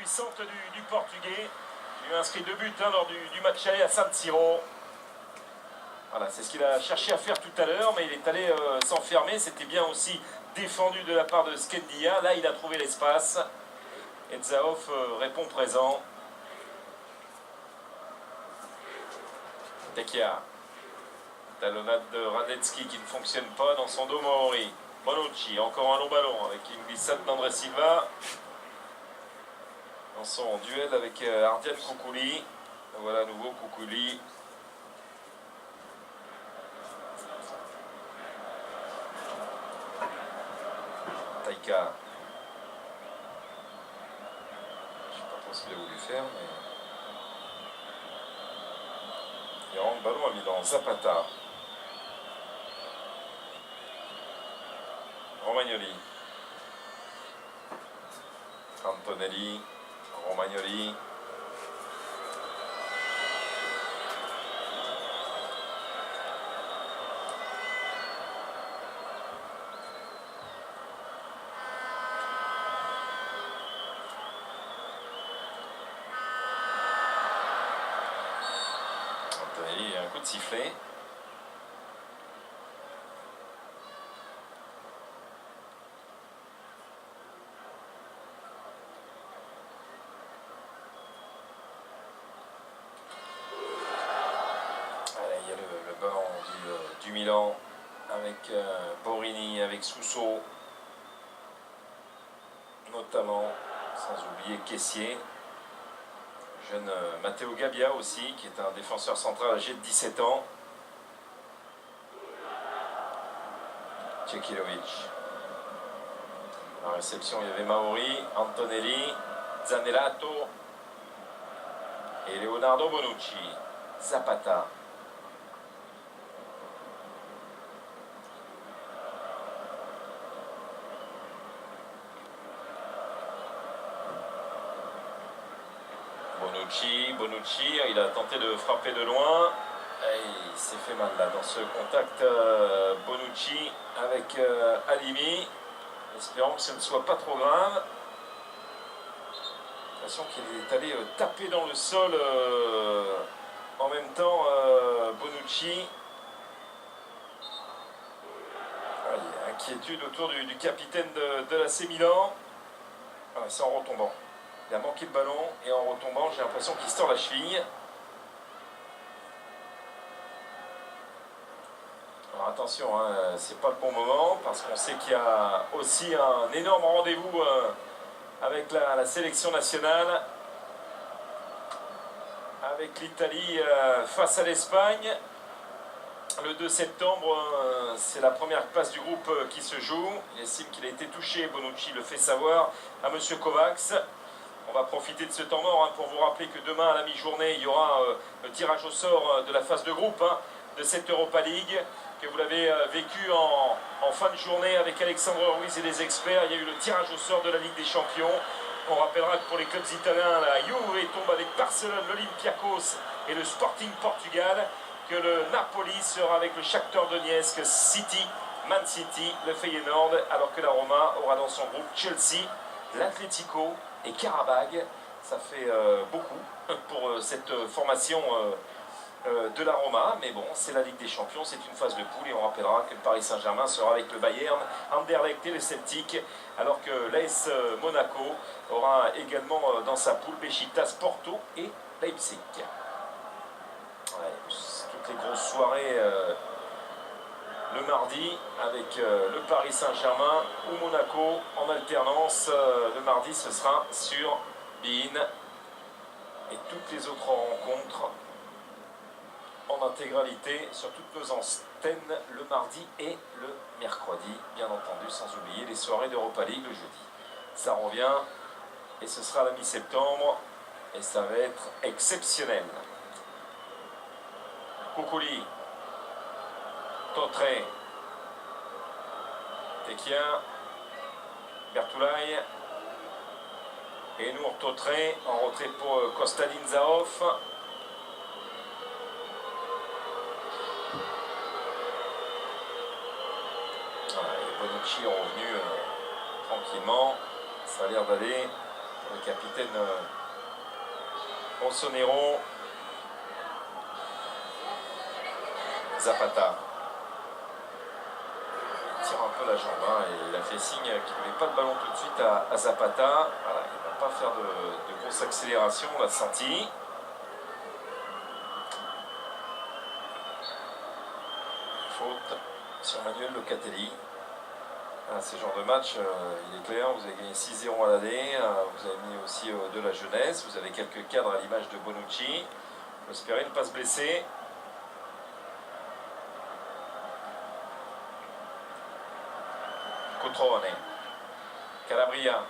puissante du Portugais. Il a inscrit 2 buts lors du match aller à San Siro. Voilà, c'est ce qu'il a cherché à faire tout à l'heure, mais il est allé s'enfermer. C'était bien aussi défendu de la part de Skendia. Là, il a trouvé l'espace. Et Zaoff répond présent. Tekia. Talonnade de Radetzky qui ne fonctionne pas dans son dos. Maori. Bonucci, encore un long ballon avec une glissade d'André Silva. Dans son duel avec Ardian Koukouli. Voilà à nouveau Koukouli. Taïka. Je ne sais pas trop ce qu'il a voulu faire, mais. Il rentre le ballon à Milan. Zapata. Romagnoli. Antonelli. Romagnoli. Antonelli, un coup de sifflet. Il y a le ballon du Milan avec Borini, avec Sousso, notamment, sans oublier Kessier. Jeune Matteo Gabbia aussi, qui est un défenseur central âgé de 17 ans. Cekilovic. À la réception, il y avait Maori, Antonelli, Zanellato et Leonardo Bonucci. Zapata. Bonucci, il a tenté de frapper de loin. Et il s'est fait mal là dans ce contact Bonucci avec Halimi. Espérons que ce ne soit pas trop grave. J'ai l'impression qu'il est allé taper dans le sol en même temps Bonucci. Allez, inquiétude autour du capitaine de l'AC Milan. C'est en retombant. Il a manqué le ballon et en retombant, j'ai l'impression qu'il se tord la cheville. Alors attention, hein, c'est pas le bon moment parce qu'on sait qu'il y a aussi un énorme rendez-vous avec la sélection nationale. Avec l'Italie face à l'Espagne. Le 2 septembre, c'est la première place du groupe qui se joue. Il estime qu'il a été touché. Bonucci le fait savoir à M. Kovacs. On va profiter de ce temps mort pour vous rappeler que demain à la mi-journée, il y aura le tirage au sort de la phase de groupe de cette Europa League, que vous l'avez vécu en fin de journée avec Alexandre Ruiz et les experts. Il y a eu le tirage au sort de la Ligue des Champions. On rappellera que pour les clubs italiens, la Juve tombe avec Barcelone, l'Olympiakos et le Sporting Portugal, que le Napoli sera avec le Shakhtar Donetsk, City, Man City, le Feyenoord, alors que la Roma aura dans son groupe Chelsea, l'Atlético et Karabag. Ça fait beaucoup pour cette formation de la Roma, mais bon, c'est la Ligue des Champions, c'est une phase de poule et on rappellera que le Paris Saint-Germain sera avec le Bayern, Anderlecht et le Celtic, alors que l'AS Monaco aura également dans sa poule Beşiktaş, Porto et Leipzig. Ouais, toutes les grosses soirées le mardi avec le Paris Saint-Germain ou Monaco en alternance. Le mardi, ce sera sur beIN et toutes les autres rencontres en intégralité sur toutes nos antennes le mardi et le mercredi, bien entendu, sans oublier les soirées d'Europa League le jeudi. Ça revient et ce sera la mi-septembre et ça va être exceptionnel. Koukouli, Totré, Tekia, Bertoulaye et Nour Totré en retrait pour Kostadin Zaoff. Bonucci est revenu tranquillement, ça a l'air d'aller. Le capitaine Rossonero. Zapata. Il tire un peu la jambe hein, et il a fait signe qu'il ne voulait pas de ballon tout de suite à Zapata. Voilà, il ne va pas faire de grosse accélération, on l'a senti. Faute sur Manuel Locatelli. Ah, ce genre de match, il est clair, vous avez gagné 6-0 à l'aller, vous avez mis aussi de la jeunesse, vous avez quelques cadres à l'image de Bonucci. Vous espérez ne pas se blesser. Cutrone. Calabria.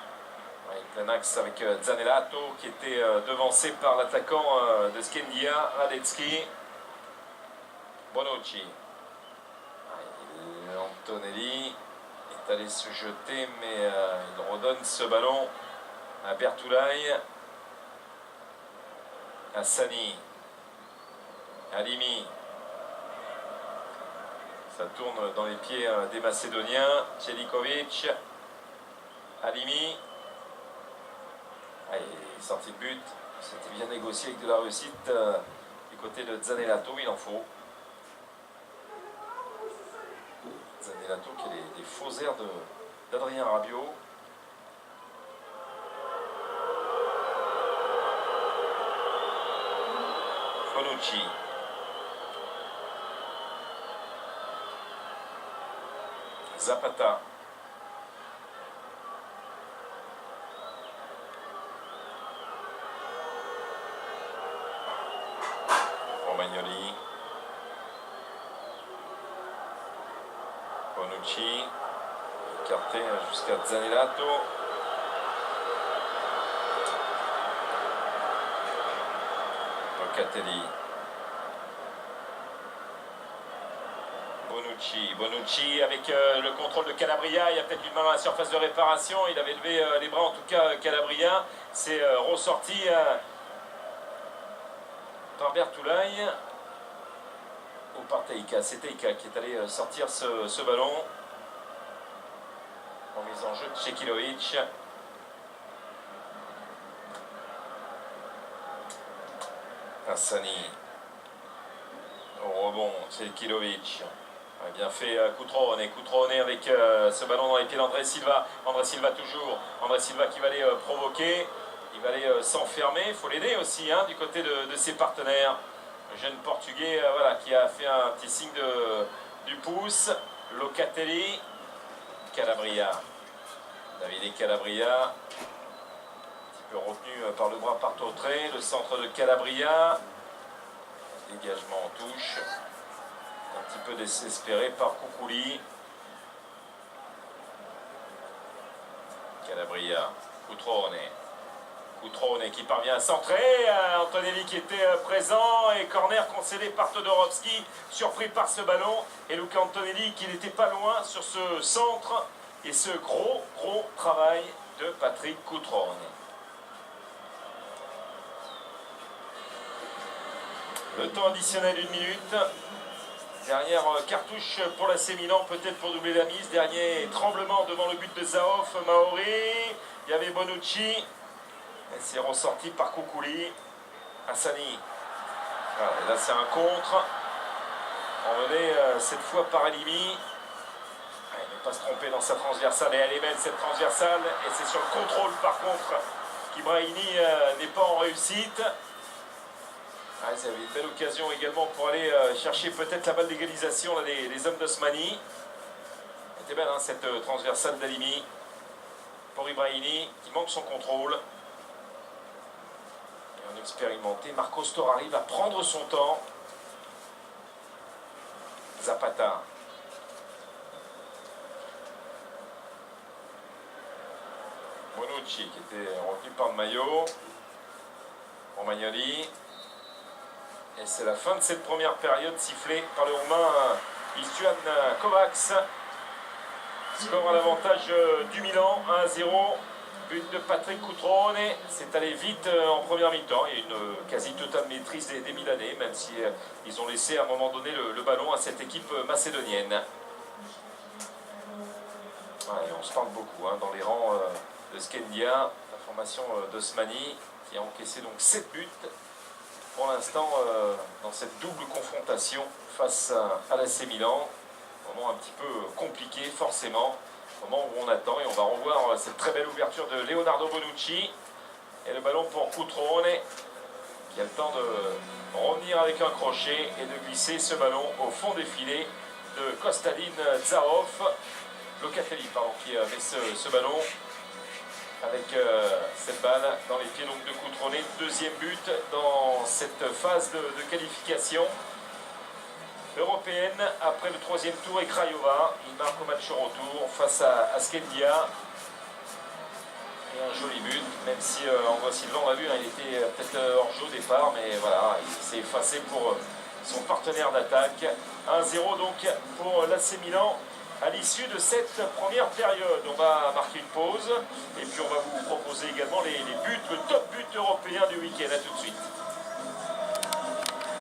Ouais, plein axe avec Zanellato qui était devancé par l'attaquant de Skendia, Radetzky. Bonucci. Antonelli est allé se jeter, mais il redonne ce ballon à Bertoulaye, à Sani, à Limi. Ça tourne dans les pieds des Macédoniens. Tjelikovic, Halimi. Ah, il est sorti de but. C'était bien négocié avec de la réussite du côté de Zanellato, il en faut. Zanellato qui a des faux airs d'Adrien Rabiot. Bonucci. Zapata. Romagnoli. Bonucci. Écarté jusqu'à Zanellato. Locatelli. Bonucci avec le contrôle de Calabria, il y a peut-être une main dans la surface de réparation, il avait levé les bras en tout cas Calabria, c'est ressorti par Bertoulaye ou par Teika, c'est Teika qui est allé sortir ce ballon en mise en jeu de Čekilovic. Hassani au rebond, Čekilovic. Bien fait Cutrone avec ce ballon dans les pieds d'André Silva. André Silva toujours. André Silva qui va aller provoquer. Il va aller s'enfermer. Il faut l'aider aussi hein, du côté de ses partenaires. Le jeune portugais voilà, qui a fait un petit signe du pouce. Locatelli. Calabria. Davide Calabria. Un petit peu retenu par le bras par Tautré. Le centre de Calabria. Dégagement en touche. Un petit peu désespéré par Koukouli. Calabria. Cutrone qui parvient à centrer. Antonelli qui était présent et corner concédé par Todorovski. Surpris par ce ballon. Et Luca Antonelli qui n'était pas loin sur ce centre. Et ce gros travail de Patrick Cutrone. Le temps additionnel d'une minute. Dernière cartouche pour l'AC Milan, peut-être pour doubler la mise. Dernier tremblement devant le but de Zaoff, Maori. Il y avait Bonucci. C'est ressorti par Koukouli. Hassani. Voilà, et là, c'est un contre. Emmené cette fois par Halimi. Il ne pas se tromper dans sa transversale. Et elle est belle cette transversale. Et c'est sur le contrôle, par contre, qu'Ibrahimi n'est pas en réussite. Ah, ils avaient une belle occasion également pour aller chercher peut-être la balle d'égalisation, les hommes d'Osmani. C'était belle hein, cette transversale d'Halimi pour Ibrahimi qui manque son contrôle. Et un expérimenté, Marco Storari va prendre son temps. Zapata. Bonucci qui était retenu par le maillot. Romagnoli. Et c'est la fin de cette première période sifflée par le Roumain Istuan Kovacs. Score à l'avantage du Milan, 1-0. But de Patrick Cutrone. C'est allé vite en première mi-temps. Il y a une quasi totale maîtrise des Milanais, même si ils ont laissé à un moment donné le ballon à cette équipe macédonienne. Ouais, on se parle beaucoup hein, dans les rangs de Skendia. formation d'Osmani qui a encaissé donc 7 buts pour l'instant dans cette double confrontation face à l'AC Milan. Moment un petit peu compliqué forcément, moment où on attend et on va revoir cette très belle ouverture de Leonardo Bonucci et le ballon pour Cutrone qui a le temps de revenir avec un crochet et de glisser ce ballon au fond des filets de Kostadin Zahoff. Locatelli pardon, qui met ce ballon avec cette balle dans les pieds donc de Cutrone. Deuxième but dans cette phase de qualification européenne après le troisième tour. Et Craiova, il marque au match retour face à Skendia. Et un joli but, même si André Silva, on l'a vu, hein, il était peut-être hors jeu au départ, mais voilà, il s'est effacé pour son partenaire d'attaque. 1-0 donc pour l'AC Milan à l'issue de cette première période. On va marquer une pause et puis on va vous proposer également les buts, le top but européen du week-end. À tout de suite.